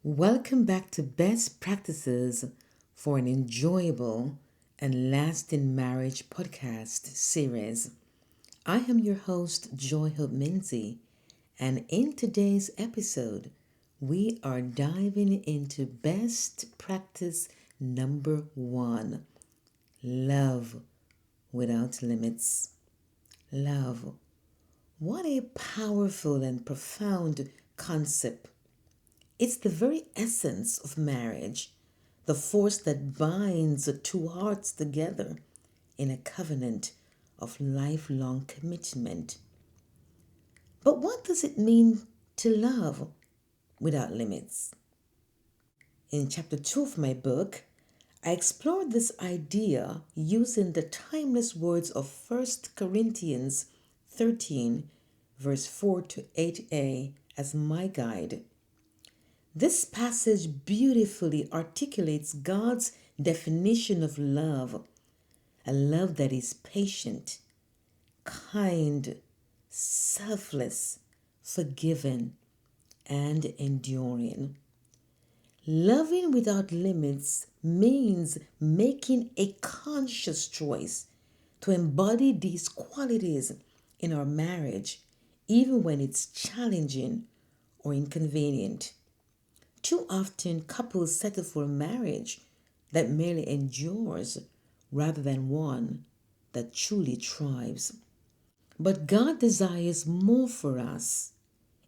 Welcome back to Best Practices for an Enjoyable and Lasting Marriage podcast series. I am your host, Hope-Minzie, and in today's episode, we are diving into best practice number 1: love without limits. Love. What a powerful and profound concept. It's the very essence of marriage, the force that binds the two hearts together in a covenant of lifelong commitment. But what does it mean to love without limits? In chapter 2 of my book, I explored this idea using the timeless words of 1 Corinthians 13, verse 4 to 8a as my guide. This passage beautifully articulates God's definition of love: a love that is patient, kind, selfless, forgiving, and enduring. Loving without limits means making a conscious choice to embody these qualities in our marriage, even when it's challenging or inconvenient. Too often, couples settle for a marriage that merely endures rather than one that truly thrives. But God desires more for us.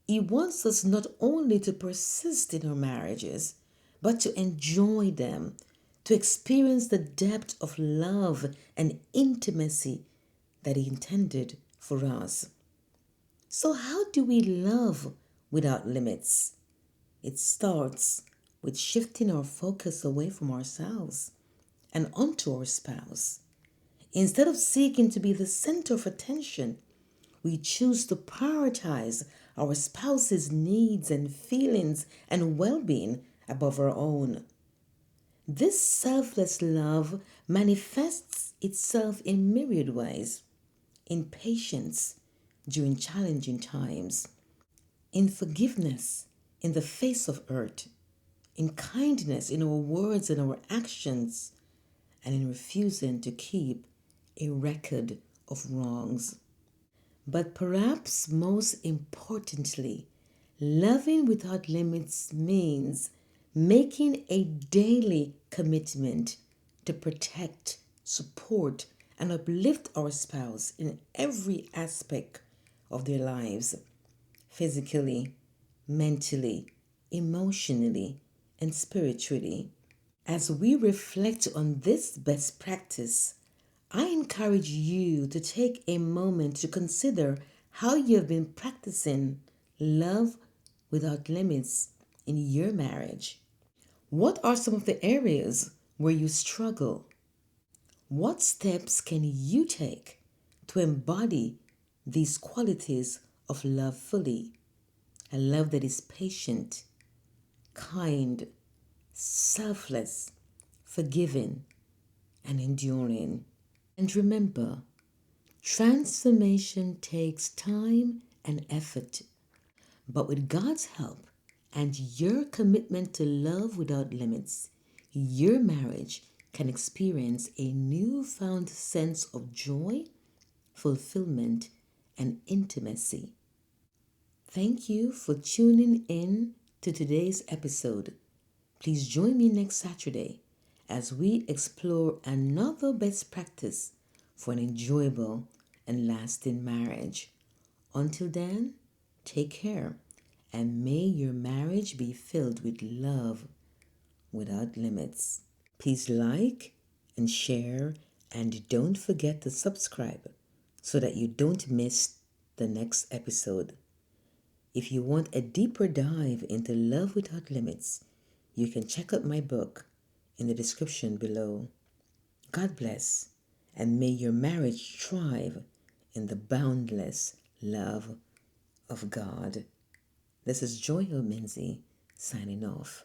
He wants us not only to persist in our marriages, but to enjoy them, to experience the depth of love and intimacy that He intended for us. So, how do we love without limits? It starts with shifting our focus away from ourselves and onto our spouse. Instead of seeking to be the center of attention, we choose to prioritize our spouse's needs and feelings and well being above our own. This selfless love manifests itself in myriad ways: in patience during challenging times, in forgiveness in the face of hurt, in kindness in our words and our actions, and in refusing to keep a record of wrongs. But perhaps most importantly, loving without limits means making a daily commitment to protect, support, and uplift our spouse in every aspect of their lives: physically, mentally, emotionally, and spiritually. As we reflect on this best practice, I encourage you to take a moment to consider how you have been practicing love without limits in your marriage. What are some of the areas where you struggle? What steps can you take to embody these qualities of love fully? A love that is patient, kind, selfless, forgiving, and enduring. And remember, transformation takes time and effort, but with God's help and your commitment to love without limits, your marriage can experience a newfound sense of joy, fulfillment, and intimacy. Thank you for tuning in to today's episode. Please join me next Saturday as we explore another best practice for an enjoyable and lasting marriage. Until then, take care, and may your marriage be filled with love without limits. Please like and share, and don't forget to subscribe so that you don't miss the next episode. If you want a deeper dive into love without limits, you can check out my book in the description below. God bless, and may your marriage thrive in the boundless love of God. This is Hope-Minzie signing off.